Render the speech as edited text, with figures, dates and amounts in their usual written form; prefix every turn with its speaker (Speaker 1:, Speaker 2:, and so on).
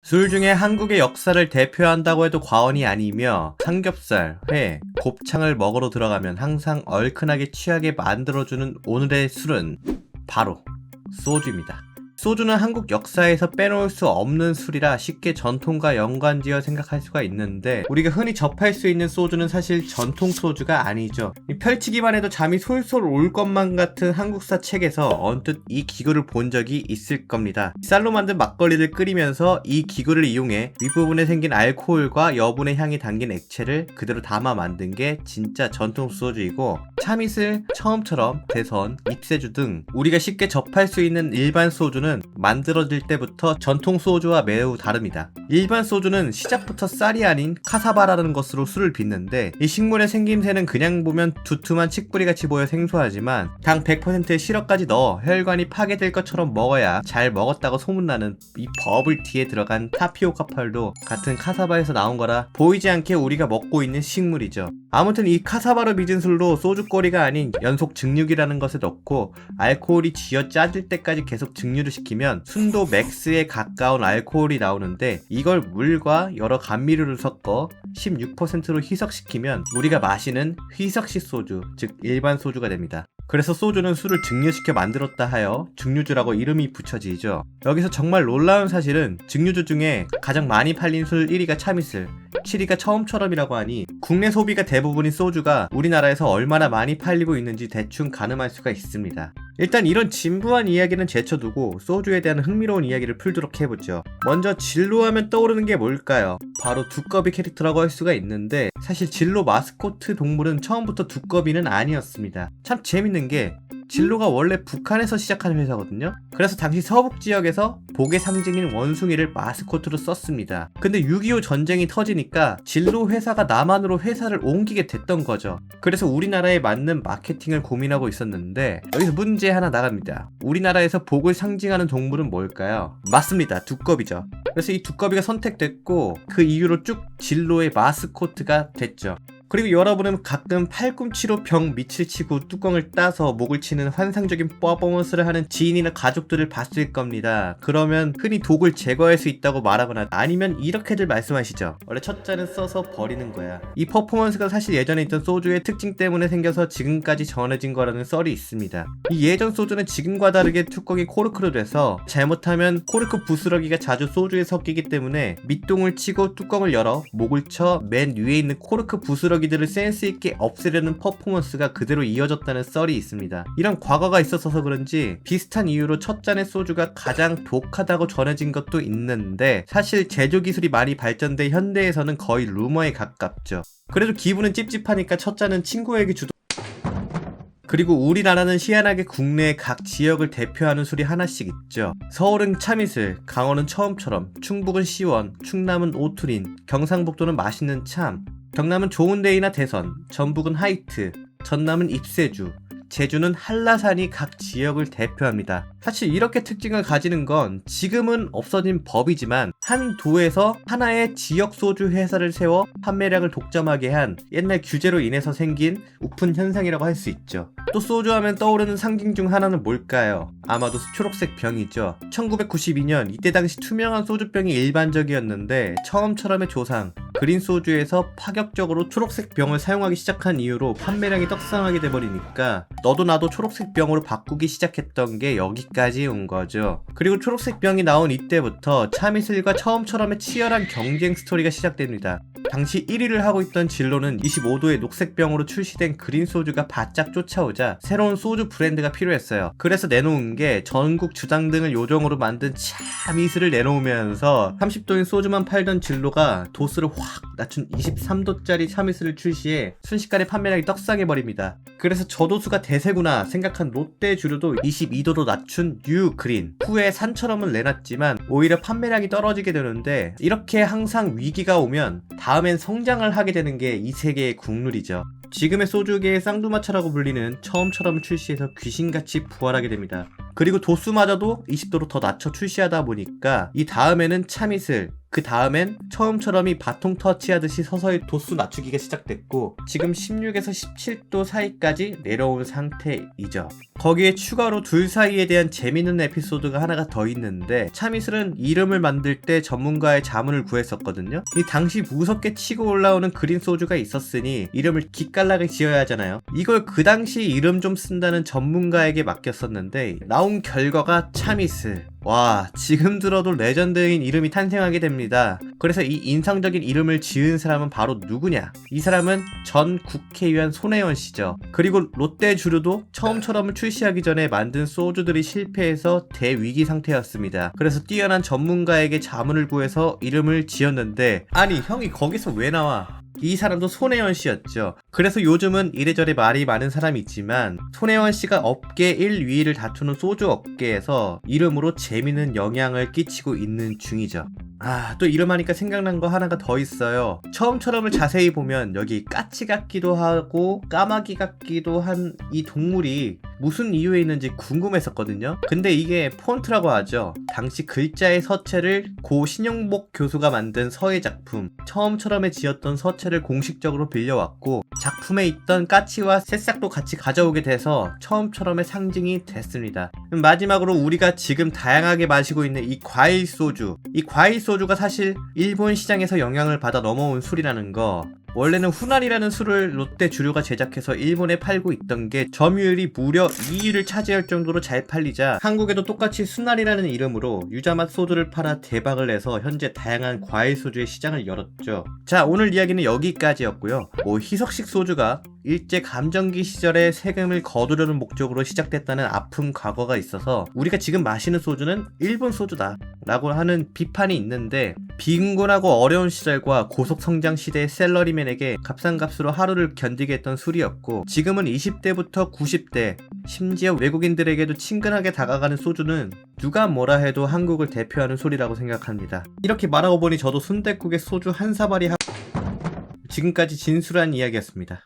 Speaker 1: 술 중에 한국의 역사를 대표한다고 해도 과언이 아니며 삼겹살, 회, 곱창을 먹으러 들어가면 항상 얼큰하게 취하게 만들어주는 오늘의 술은 바로 소주입니다. 소주는 한국 역사에서 빼놓을 수 없는 술이라 쉽게 전통과 연관지어 생각할 수가 있는데, 우리가 흔히 접할 수 있는 소주는 사실 전통 소주가 아니죠. 펼치기만 해도 잠이 솔솔 올 것만 같은 한국사 책에서 언뜻 이 기구를 본 적이 있을 겁니다. 쌀로 만든 막걸리를 끓이면서 이 기구를 이용해 윗부분에 생긴 알코올과 여분의 향이 담긴 액체를 그대로 담아 만든 게 진짜 전통 소주이고, 참이슬, 처음처럼, 대선, 잎새주 등 우리가 쉽게 접할 수 있는 일반 소주는 만들어질 때부터 전통 소주와 매우 다릅니다. 일반 소주는 시작부터 쌀이 아닌 카사바라는 것으로 술을 빚는데, 이 식물의 생김새는 그냥 보면 두툼한 칡뿌리같이 보여 생소하지만 당 100%의 시럽까지 넣어 혈관이 파괴될 것처럼 먹어야 잘 먹었다고 소문나는 이 버블티에 들어간 타피오카 펄도 같은 카사바에서 나온 거라 보이지 않게 우리가 먹고 있는 식물이죠. 아무튼 이 카사바로 빚은 술로 소주꼬리가 아닌 연속 증류기라는 것을 넣고 알코올이 쥐어 짜질 때까지 계속 증류를 시키면 순도 맥스에 가까운 알코올이 나오는데, 이걸 물과 여러 감미료를 섞어 16%로 희석시키면 우리가 마시는 희석식 소주, 즉 일반 소주가 됩니다. 그래서 소주는 술을 증류시켜 만들었다 하여 증류주라고 이름이 붙여지죠. 여기서 정말 놀라운 사실은 증류주 중에 가장 많이 팔린 술 1위가 참이슬, 7위가 처음처럼이라고 하니 국내 소비가 대부분인 소주가 우리나라에서 얼마나 많이 팔리고 있는지 대충 가늠할 수가 있습니다. 일단 이런 진부한 이야기는 제쳐두고 소주에 대한 흥미로운 이야기를 풀도록 해보죠. 먼저 진로 하면 떠오르는 게 뭘까요? 바로 두꺼비 캐릭터라고 할 수가 있는데, 사실 진로 마스코트 동물은 처음부터 두꺼비는 아니었습니다. 참 재밌는 게 진로가 원래 북한에서 시작한 회사거든요. 그래서 당시 서북 지역에서 복의 상징인 원숭이를 마스코트로 썼습니다. 근데 6.25 전쟁이 터지니까 진로 회사가 남한으로 회사를 옮기게 됐던 거죠. 그래서 우리나라에 맞는 마케팅을 고민하고 있었는데, 여기서 문제 하나 나갑니다. 우리나라에서 복을 상징하는 동물은 뭘까요? 맞습니다, 두꺼비죠. 그래서 이 두꺼비가 선택됐고 그 이후로 쭉 진로의 마스코트가 됐죠. 그리고 여러분은 가끔 팔꿈치로 병 밑을 치고 뚜껑을 따서 목을 치는 환상적인 퍼포먼스를 하는 지인이나 가족들을 봤을 겁니다. 그러면 흔히 독을 제거할 수 있다고 말하거나 아니면 이렇게들 말씀하시죠. 원래 첫 잔은 써서 버리는 거야. 이 퍼포먼스가 사실 예전에 있던 소주의 특징 때문에 생겨서 지금까지 전해진 거라는 썰이 있습니다. 이 예전 소주는 지금과 다르게 뚜껑이 코르크로 돼서 잘못하면 코르크 부스러기가 자주 소주에 섞이기 때문에 밑동을 치고 뚜껑을 열어 목을 쳐 맨 위에 있는 코르크 부스러기 기들을 센스있게 없애려는 퍼포먼스가 그대로 이어졌다는 썰이 있습니다. 이런 과거가 있었어서 그런지 비슷한 이유로 첫 잔의 소주가 가장 독하다고 전해진 것도 있는데, 사실 제조 기술이 많이 발전돼 현대에서는 거의 루머에 가깝죠. 그래도 기분은 찝찝하니까 첫 잔은 친구에게 주도. 그리고 우리나라는 희한하게 국내의 각 지역을 대표하는 술이 하나씩 있죠. 서울은 참이슬, 강원은 처음처럼, 충북은 시원, 충남은 오투린, 경상북도는 맛있는 참, 경남은 좋은데이나 대선, 전북은 하이트, 전남은 잎새주, 제주는 한라산이 각 지역을 대표합니다. 사실 이렇게 특징을 가지는 건 지금은 없어진 법이지만 한 도에서 하나의 지역 소주 회사를 세워 판매량을 독점하게 한 옛날 규제로 인해서 생긴 우픈 현상이라고 할 수 있죠. 또 소주 하면 떠오르는 상징 중 하나는 뭘까요? 아마도 초록색 병이죠. 1992년 이때 당시 투명한 소주병이 일반적이었는데 처음처럼의 조상 그린 소주에서 파격적으로 초록색 병을 사용하기 시작한 이후로 판매량이 떡상하게 돼버리니까 너도 나도 초록색 병으로 바꾸기 시작했던 게 여기까지 온 거죠. 그리고 초록색 병이 나온 이때부터 참이슬과 처음처럼의 치열한 경쟁 스토리가 시작됩니다. 당시 1위를 하고 있던 진로는 25도의 녹색병으로 출시된 그린 소주가 바짝 쫓아오자 새로운 소주 브랜드가 필요했어요. 그래서 내놓은 게 전국 주당 등을 요정으로 만든 참이슬을 내놓으면서 30도인 소주만 팔던 진로가 도수를 확 낮춘 23도짜리 참이슬을 출시해 순식간에 판매량이 떡상해버립니다. 그래서 저도수가 대세구나 생각한 롯데주류도 22도로 낮춘 뉴 그린, 후에 산처럼은 내놨지만 오히려 판매량이 떨어지게 되는데, 이렇게 항상 위기가 오면 다음엔 성장을 하게 되는 게 이 세계의 국룰이죠. 지금의 소주계의 쌍두마차라고 불리는 처음처럼 출시해서 귀신같이 부활하게 됩니다. 그리고 도수마저도 20도로 더 낮춰 출시하다 보니까 이 다음에는 참이슬, 그 다음엔 처음처럼이 바통 터치하듯이 서서히 도수 낮추기가 시작됐고 지금 16에서 17도 사이까지 내려온 상태이죠. 거기에 추가로 둘 사이에 대한 재밌는 에피소드가 하나가 더 있는데 차미슬은 이름을 만들 때 전문가의 자문을 구했었거든요. 이 당시 무섭게 치고 올라오는 그린 소주가 있었으니 이름을 기깔나게 지어야 하잖아요. 이걸 그 당시 이름 좀 쓴다는 전문가에게 맡겼었는데 나온 결과가 차미슬. 와, 지금 들어도 레전드인 이름이 탄생하게 됩니다. 그래서 이 인상적인 이름을 지은 사람은 바로 누구냐? 이 사람은 전 국회의원 손혜원 씨죠. 그리고 롯데주류도 처음처럼을 출시하기 전에 만든 소주들이 실패해서 대위기 상태였습니다. 그래서 뛰어난 전문가에게 자문을 구해서 이름을 지었는데 아니 형이 거기서 왜 나와? 이 사람도 손혜원 씨였죠. 그래서 요즘은 이래저래 말이 많은 사람이 있지만 손혜원 씨가 업계 1위를 다투는 소주 업계에서 이름으로 재미있는 영향을 끼치고 있는 중이죠. 또 이름 하니까 생각난 거 하나가 더 있어요. 처음처럼을 자세히 보면 여기 까치 같기도 하고 까마귀 같기도 한 이 동물이 무슨 이유에 있는지 궁금했었거든요. 근데 이게 폰트라고 하죠. 당시 글자의 서체를 고 신용복 교수가 만든 서예 작품 처음처럼에 지었던 서체를 공식적으로 빌려왔고 작품에 있던 까치와 새싹도 같이 가져오게 돼서 처음처럼의 상징이 됐습니다. 마지막으로 우리가 지금 다양하게 마시고 있는 이 과일 소주, 이 과일 소주가 사실 일본 시장에서 영향을 받아 넘어온 술이라는 거. 원래는 후날이라는 술을 롯데주류가 제작해서 일본에 팔고 있던 게 점유율이 무려 2위를 차지할 정도로 잘 팔리자 한국에도 똑같이 순날이라는 이름으로 유자맛 소주를 팔아 대박을 내서 현재 다양한 과일 소주의 시장을 열었죠. 자, 오늘 이야기는 여기까지였고요. 희석식 소주가 일제 감정기 시절에 세금을 거두려는 목적으로 시작됐다는 아픈 과거가 있어서 우리가 지금 마시는 소주는 일본 소주다 라고 하는 비판이 있는데 빈곤하고 어려운 시절과 고속성장 시대의 셀러리맨에게 값싼값으로 하루를 견디게 했던 술이었고 지금은 20대부터 90대 심지어 외국인들에게도 친근하게 다가가는 소주는 누가 뭐라 해도 한국을 대표하는 술이라고 생각합니다. 이렇게 말하고 보니 저도 순댓국에 소주 한 사발이 지금까지 진술한 이야기였습니다.